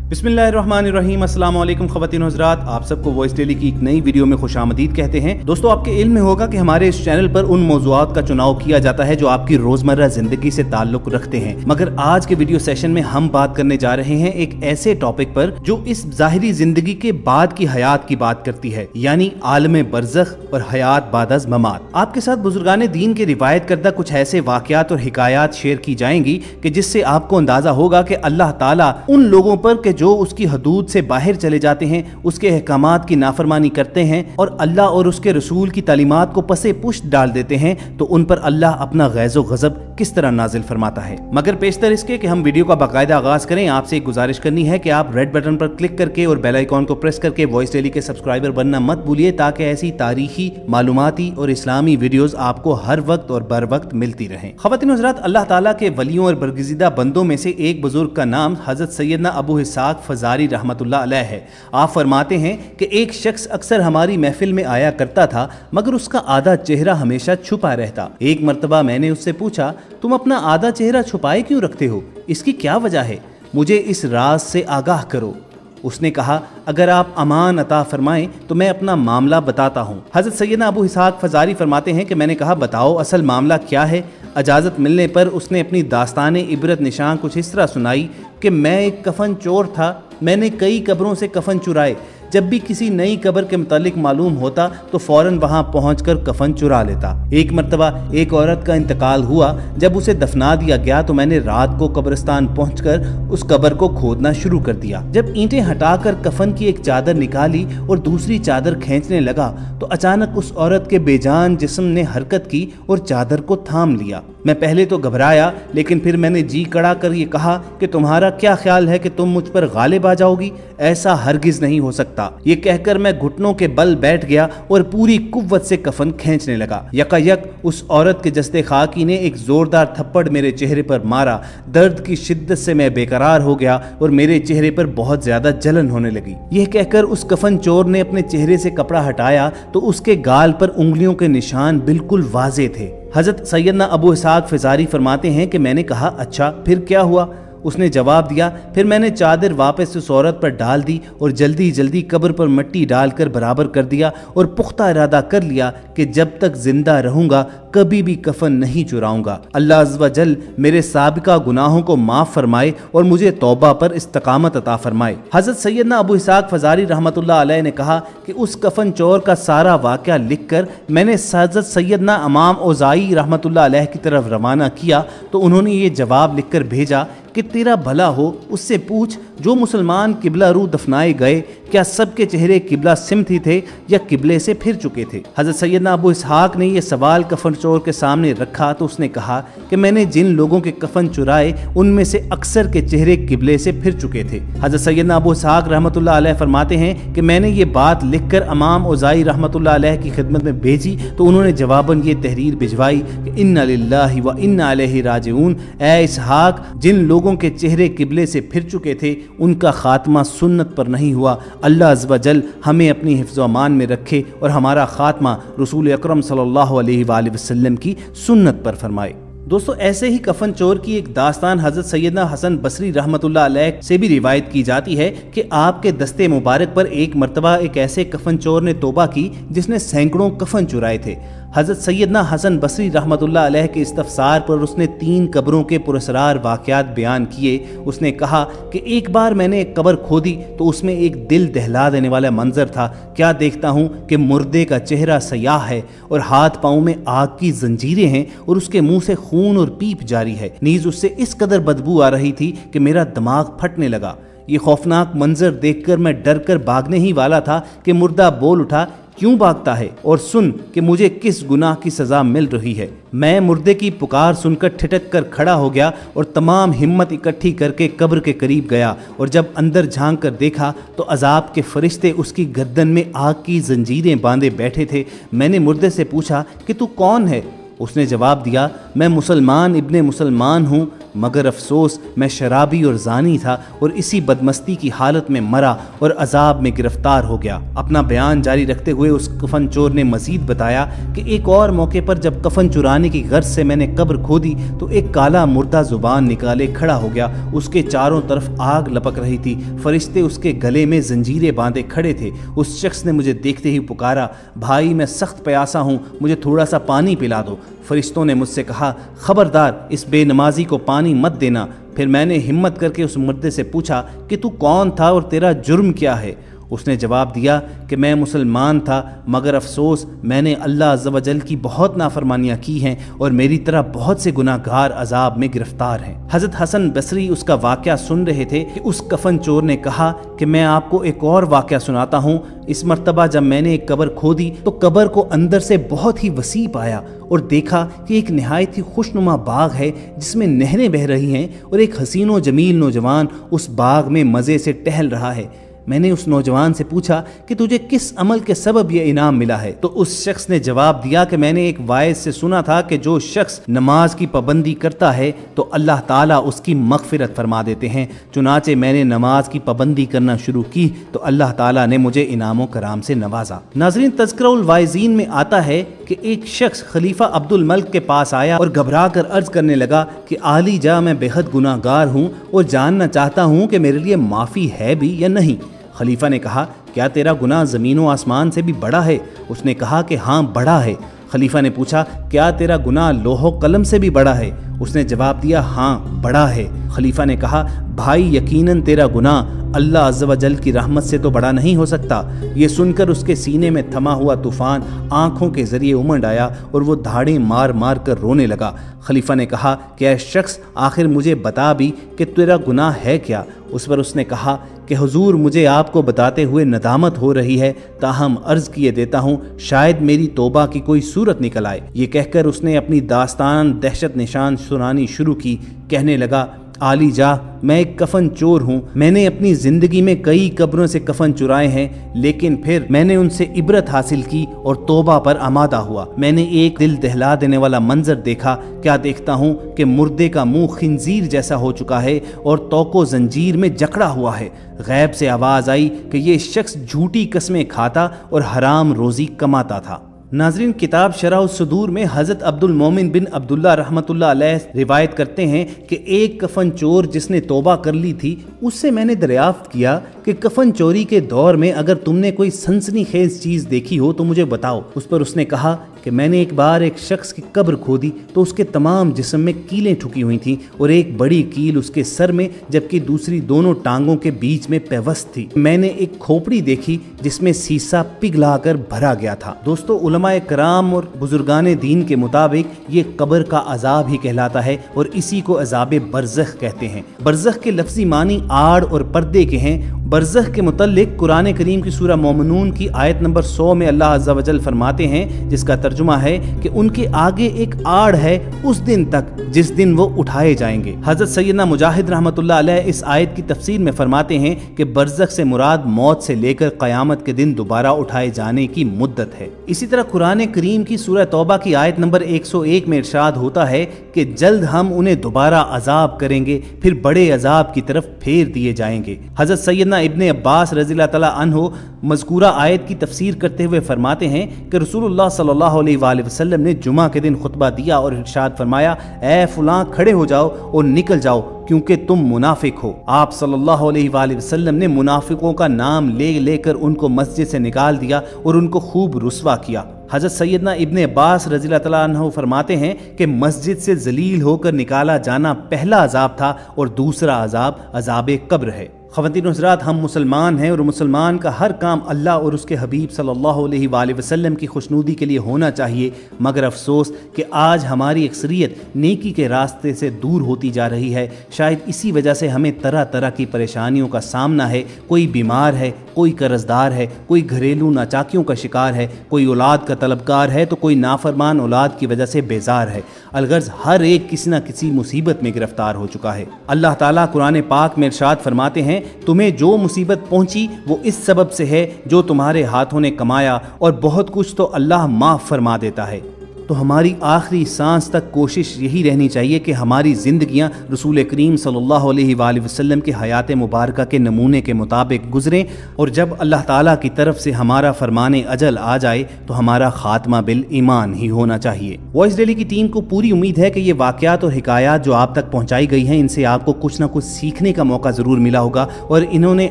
बिस्मिल्लाहिर्रहमानिर्रहीम। अस्सलाम वालेकुम ख़वातीन और हज़रात, आप सबको वॉइस डेली की एक नई वीडियो में खुशामदीद कहते हैं। दोस्तों, आपके इल्म में होगा कि हमारे इस चैनल पर उन मौज़ूआत का चुनाव किया जाता है जो आपकी रोजमर्रा जिंदगी से ताल्लुक रखते हैं, मगर आज के वीडियो सेशन में हम बात करने जा रहे हैं एक ऐसे टॉपिक पर जो इस ज़ाहिरी जिंदगी के बाद की हयात की बात करती है, यानी आलम बरज़ख और हयात बाद अज़ ममात। आपके साथ बुजुर्गान दीन के रिवायत करदा कुछ ऐसे वाक़यात और हिकायात शेयर की जाएंगी कि जिससे आपको अंदाजा होगा कि अल्लाह ताला उन लोगों पर के जो उसकी हदूद से बाहर चले जाते हैं, उसके अहकामात की नाफरमानी करते हैं और अल्लाह और उसके रसूल की तालीमात को पसे पुष्ट डाल देते हैं, तो उन पर अल्लाह अपना गैज़ो गज़ब किस तरह नाजिल फरमाता है। मगर पेशतर इसके कि हम वीडियो का बाकायदा आगाज करें, आपसे एक गुजारिश करनी है कि आप रेड बटन पर क्लिक करके और बेल आइकॉन को प्रेस करके वॉइस डेली के सब्सक्राइबर बनना मत भूलिए, ताकि ऐसी तारीखी, मालूमाती और इस्लामी वीडियोस आपको हर वक्त और बर वक्त मिलती रहें। ख़वातीन और हज़रात, अल्लाह ताला के वलियों और बरगज़ीदा बंदों में से एक बुजुर्ग का नाम हज़रत सैयदना अबू इसहाक़ फ़ज़ारी रहमतुल्लाह अलैह है। आप फरमाते हैं कि एक शख्स अक्सर हमारी महफिल में आया करता था, मगर उसका आधा चेहरा हमेशा छुपा रहता। एक मर्तबा मैंने उससे पूछा, तुम अपना आधा चेहरा छुपाए क्यों रखते हो? इसकी क्या वजह है? मुझे इस राज से आगाह करो। उसने कहा, अगर आप अमान अता फरमाएं तो मैं अपना मामला बताता हूँ। हज़रत सैयदना अबू इसहाक़ फ़ज़ारी फरमाते हैं कि मैंने कहा, बताओ असल मामला क्या है। इजाज़त मिलने पर उसने अपनी दास्तान इबरत निशान कुछ इस तरह सुनाई कि मैं एक कफन चोर था। मैंने कई कब्रों से कफन चुराए। जब भी किसी नई कब्र के मुतालिक मालूम होता तो फौरन वहां पहुंचकर कफन चुरा लेता। एक मर्तबा एक औरत का इंतकाल हुआ। जब उसे दफना दिया गया तो मैंने रात को कब्रिस्तान पहुंचकर उस कब्र को खोदना शुरू कर दिया। जब ईंटें हटाकर कफन की एक चादर निकाली और दूसरी चादर खींचने लगा तो अचानक उस औरत के बेजान जिस्म ने हरकत की और चादर को थाम लिया। मैं पहले तो घबराया, लेकिन फिर मैंने जी कड़ा कर ये कहा कि तुम्हारा क्या ख्याल है कि तुम मुझ पर गालिब आ जाओगी? ऐसा हरगिज नहीं हो सकता। ये कहकर मैं घुटनों के बल बैठ गया और पूरी कुव्वत से कफन खींचने लगा। यकायक उस औरत के जस्ते खाकी ने एक जोरदार थप्पड़ मेरे चेहरे पर मारा। दर्द की शिद्दत से मैं बेकरार हो गया और मेरे चेहरे पर बहुत ज्यादा जलन होने लगी। यह कहकर उस कफन चोर ने अपने चेहरे से कपड़ा हटाया तो उसके गाल पर उंगलियों के निशान बिल्कुल वाज़े थे। हज़रत सैयदना अबू इसहाक़ फ़ज़ारी फरमाते हैं कि मैंने कहा, अच्छा फिर क्या हुआ? उसने जवाब दिया, फिर मैंने चादर वापस उस औरत पर डाल दी और जल्दी जल्दी कब्र पर मिट्टी डालकर बराबर कर दिया और पुख्ता इरादा कर लिया कि जब तक जिंदा रहूंगा कभी भी कफन नहीं चुराऊंगा। अल्लाह अज़्ज़ व जल मेरे साबिका गुनाहों को माफ़ फरमाए और मुझे तौबा पर इस्तकामत अता फरमाए। हज़रत सैयदना अबू इसहाक़ फ़ज़ारी रहमतुल्लाह अलैह ने कहा कि उस कफन चोर का सारा वाक़या लिख कर मैंने हज़रत सैयदना इमाम औज़ाई रहमतुल्लाह अलैह की तरफ रवाना किया तो उन्होंने ये जवाब लिख कर भेजा कि तेरा भला हो उससे पूछ, जो मुसलमान किबला रू दफनाए गए क्या सबके चेहरे किबला सिमत ही थे या किबले से फिर चुके थे? हज़रत सैयदना अबू इसहाक़ ने यह सवाल कफन चोर के सामने रखा तो उसने कहा कि मैंने जिन लोगों के कफन चुराए उनमें से अक्सर के चेहरे किबले से फिर चुके थे। हज़रत सैयदना अबू इसहाक़ रहमतुल्लाह अलैह फरमाते हैं कि मैंने ये बात लिखकर इमाम औज़ाई रहमतुल्लाह अलैह की खिदमत में भेजी तो उन्होंने जवाबन ये तहरीर भिजवाई कि इन्ना लिल्लाहि व इन्ना इलैहि राजिऊन। ऐ इसहाक़, जिन लोगों के चेहरे किबले से फिर चुके थे उनका खात्मा सुन्नत पर नहीं हुआ। अल्लाह अज़्ज़ व जल हमें अपनी हिफ्ज़ व अमान में रखे और हमारा खात्मा रसूल अकरम सल्लल्लाहु अलैहि वसल्लम की सुन्नत पर फरमाए। दोस्तों, ऐसे ही कफन चोर की एक दास्तान हज़रत सैयदना हसन बसरी रहमतुल्लाह अलैह से भी रिवायत की जाती है कि आपके दस्ते मुबारक पर एक मर्तबा एक ऐसे कफन चोर ने तौबा की जिसने सैकड़ों कफन चुराए थे। हज़रत सैयदना हसन बसरी रहमतुल्लाह अलैह के इस्तफसार पर उसने 3 कब्रों के पुरस्रार वाक़यात बयान किए। उसने कहा कि एक बार मैंने एक कब्र खोदी तो उसमें एक दिल दहला देने वाला मंजर था। क्या देखता हूँ कि मुर्दे का चेहरा सयाह है और हाथ पाँव में आग की जंजीरें हैं और उसके मुंह से खून और पीप जारी है। नीज उससे इस कदर बदबू आ रही थी कि मेरा दिमाग फटने लगा। ये खौफनाक मंजर देखकर मैं डर कर भागने ही वाला था कि मुर्दा बोल उठा, क्यों भागता है और सुन कि मुझे किस गुनाह की सजा मिल रही है। मैं मुर्दे की पुकार सुनकर ठिठक कर खड़ा हो गया और तमाम हिम्मत इकट्ठी करके कब्र के करीब गया और जब अंदर झांक कर देखा तो अजाब के फरिश्ते उसकी गर्दन में आग की जंजीरें बांधे बैठे थे। मैंने मुर्दे से पूछा कि तू कौन है? उसने जवाब दिया, मैं मुसलमान इब्ने मुसलमान हूँ। मगर अफसोस मैं शराबी और जानी था और इसी बदमस्ती की हालत में मरा और अजाब में गिरफ्तार हो गया। अपना बयान जारी रखते हुए उस कफन चोर ने मजीद बताया कि एक और मौके पर जब कफन चुराने की गर्ज से मैंने कब्र खोदी तो एक काला मुर्दा जुबान निकाले खड़ा हो गया। उसके चारों तरफ आग लपक रही थी। फरिश्ते उसके गले में जंजीरें बांधे खड़े थे। उस शख्स ने मुझे देखते ही पुकारा, भाई मैं सख्त प्यासा हूँ, मुझे थोड़ा सा पानी पिला दो। फरिश्तों ने मुझसे कहा, खबरदार इस बेनमाजी को पानी मत देना। फिर मैंने हिम्मत करके उस मुर्दे से पूछा कि तू कौन था और तेरा जुर्म क्या है। उसने जवाब दिया कि मैं मुसलमान था, मगर अफसोस मैंने अल्लाह अज़्ज़ व जल की बहुत नाफरमानियाँ की हैं और मेरी तरह बहुत से गुनाहगार अजाब में गिरफ्तार हैं। हज़रत हसन बसरी उसका वाक़या सुन रहे थे कि उस कफन चोर ने कहा कि मैं आपको एक और वाक़या सुनाता हूँ। इस मर्तबा जब मैंने एक कब्र खोदी तो कब्र को अंदर से बहुत ही वसी पाया और देखा कि एक नहायत ही खुशनुमा बाग है जिसमें नहरें बह रही हैं और एक हसीनो जमील नौजवान उस बाग में मज़े से टहल रहा है। मैंने उस नौजवान से पूछा कि तुझे किस अमल के सबब ये इनाम मिला है, तो उस शख्स ने जवाब दिया कि मैंने एक वाइज से सुना था कि जो शख्स नमाज की पाबंदी करता है तो अल्लाह ताला उसकी मगफिरत फरमा देते हैं। चुनाचे मैंने नमाज की पाबंदी करना शुरू की तो अल्लाह ताला ने मुझे इनामों कराम से नवाजा। नाज़रीन, तज़किरुल वाइज़ीन में आता है कि एक शख्स खलीफा अब्दुल मलिक के पास आया और घबरा कर अर्ज करने लगा कि आली जा, मैं बेहद गुनाहगार हूँ और जानना चाहता हूँ कि मेरे लिए माफ़ी है भी या नहीं। खलीफा ने कहा, क्या तेरा गुनाह ज़मीन व आसमान से भी बड़ा है? उसने कहा कि हाँ बड़ा है। खलीफा ने पूछा, क्या तेरा गुनाह लोहो कलम से भी बड़ा है? उसने जवाब दिया, हाँ बड़ा है। खलीफा ने कहा, भाई यकीनन तेरा गुनाह अल्लाह अज़्ज़ व जल की रहमत से तो बड़ा नहीं हो सकता। ये सुनकर उसके सीने में थमा हुआ तूफान आंखों के जरिए उमड़ आया और वो धाड़ें मार मार कर रोने लगा। खलीफा ने कहा, क्या शख्स आखिर मुझे बता भी कि तेरा गुनाह है क्या? उस पर उसने कहा कि हुजूर, मुझे आपको बताते हुए नदामत हो रही है, ताहम अर्ज किए देता हूँ शायद मेरी तौबा की कोई सूरत निकल आए। ये कहकर उसने अपनी दास्तान दहशत निशान सुनानी शुरू की। कहने लगा, आली जा, मैं एक कफन चोर हूँ। मैंने अपनी ज़िंदगी में कई कब्रों से कफन चुराए हैं, लेकिन फिर मैंने उनसे इबरत हासिल की और तौबा पर आमादा हुआ। मैंने एक दिल दहला देने वाला मंजर देखा। क्या देखता हूँ कि मुर्दे का मुंह खिंजीर जैसा हो चुका है और तौको जंजीर में जकड़ा हुआ है। गैब से आवाज़ आई कि ये शख्स झूठी कस्में खाता और हराम रोज़ी कमाता था। नाज़रीन, किताब शरह सदूर में हज़रत अब्दुल मोमिन बिन अब्दुल्ला रहमतुल्लाह अलैह रिवायत करते हैं कि एक कफन चोर जिसने तौबा कर ली थी, उससे मैंने दरियाफ्त किया कि कफन चोरी के दौर में अगर तुमने कोई सनसनीखेज चीज़ देखी हो तो मुझे बताओ। उस पर उसने कहा कि मैंने एक बार एक शख्स की कब्र खोदी तो उसके तमाम जिस्म में कीलें ठुकी हुई थीं और एक बड़ी कील उसके सर में, जबकि दूसरी दोनों टांगों के बीच में पेवस्त थी। मैंने एक खोपड़ी देखी जिसमें सीसा पिघला कर भरा गया था। दोस्तों, उलमाए कराम और बुजुर्गान दीन के मुताबिक ये कब्र का अजाब ही कहलाता है और इसी को अजाब बरज़ख कहते हैं। बरज़ख के लफ्ज़ी मानी आड़ और पर्दे के हैं। बरज़ख के मुतल्लिक कुरान करीम की सूरह मोमिनून की आयत नंबर 100 में अल्लाह अज़्ज़ा व जल फरमाते हैं, जिसका तर्जुमा है कि उनके आगे एक आड़ है उस दिन तक जिस दिन वो उठाए जाएंगे। हज़रत सैयदना मुजाहिद रहमतुल्लाह अलैह इस आयत की तफसीर में फरमाते हैं कि बरज़ख से मुराद मौत से लेकर क़यामत के दिन दोबारा उठाए जाने की मुद्दत है। इसी तरह कुरान करीम की सूरह तौबा की आयत नंबर 101 में इरशाद होता है कि जल्द हम उन्हें दोबारा अजाब करेंगे, फिर बड़े अजाब की तरफ फेर दिए जाएंगे। हज़रत सैयदना इब्ने अब्बास रज़ियल्लाहु तआला अन्हु मज़कूरा आयत की तफसीर करते हुए फरमाते हैं कि रसूलुल्लाह सल्लल्लाहु अलैहि वसल्लम ने जुमा के दिन खुतबा दिया और इरशाद फरमाया, ए फलां खड़े हो जाओ और निकल जाओ क्योंकि तुम मुनाफिक हो। आप सल्लल्लाहु अलैहि वसल्लम ने मुनाफिकों का नाम ले लेकर उनको मस्जिद से निकाल दिया और उनको खूब रुस्वा किया। हज़रत सैयदना इब्ने अब्बास रज़ियल्लाहु तआला अन्हु फरमाते हैं कि मस्जिद से जलील होकर निकाला जाना पहला अजाब था और दूसरा अजाब अजाब कब्र है। ख़वातीन हज़रात, हम मुसलमान हैं और मुसलमान का हर काम अल्लाह और उसके हबीब सल्लल्लाहु अलैहि वसल्लम की खुशनूदी के लिए होना चाहिए, मगर अफसोस कि आज हमारी अक्सरियत नेकी के रास्ते से दूर होती जा रही है। शायद इसी वजह से हमें तरह तरह की परेशानियों का सामना है। कोई बीमार है, कोई कर्जदार है, कोई घरेलू नाचाकियों का शिकार है, कोई औलाद का तलबकार है तो कोई नाफरमान औलाद की वजह से बेजार है। अलगर्ज हर एक किसी न किसी मुसीबत में गिरफ्तार हो चुका है। अल्लाह ताला कुरान पाक में इरशाद फरमाते हैं, तुम्हें जो मुसीबत पहुंची वो इस सबब से है जो तुम्हारे हाथों ने कमाया और बहुत कुछ तो अल्लाह माफ़ फरमा देता है। तो हमारी आखिरी सांस तक कोशिश यही रहनी चाहिए कि हमारी जिंदगियां रसूल करीम सल्लल्लाहु अलैहि वसल्लम के हयात मुबारका के नमूने के मुताबिक गुजरें, और जब अल्लाह ताला की तरफ से हमारा फरमाने अजल आ जाए तो हमारा खात्मा बिल ईमान ही होना चाहिए। वॉइस डेली की टीम को पूरी उम्मीद है कि ये वाकयात और हिकायात जो आप तक पहुंचाई गई हैं, इनसे आपको कुछ ना कुछ सीखने का मौका जरूर मिला होगा और इन्होंने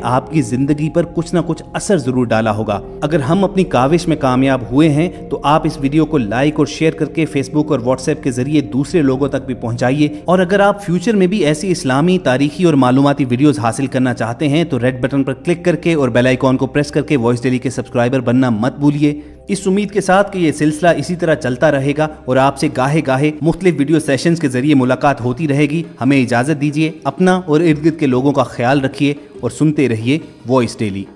आपकी जिंदगी पर कुछ ना कुछ असर जरूर डाला होगा। अगर हम अपनी काविश में कामयाब हुए हैं तो आप इस वीडियो को लाइक और शेयर करके फेसबुक और व्हाट्सएप के जरिए दूसरे लोगों तक भी पहुंचाइए। और अगर आप फ्यूचर में भी ऐसी इस्लामी, तारीखी और मालूमाती वीडियोस हासिल करना चाहते हैं तो रेड बटन पर क्लिक करके और बेल आइकॉन को प्रेस करके वॉइस डेली के सब्सक्राइबर बनना मत भूलिए। इस उम्मीद के साथ कि ये सिलसिला इसी तरह चलता रहेगा और आपसे गाहे गाहे मुख्तलिफ वीडियो सेशंस के जरिए मुलाकात होती रहेगी, हमें इजाजत दीजिए। अपना और इर्द गिर्द के लोगों का ख्याल रखिए और सुनते रहिए वॉइस डेली।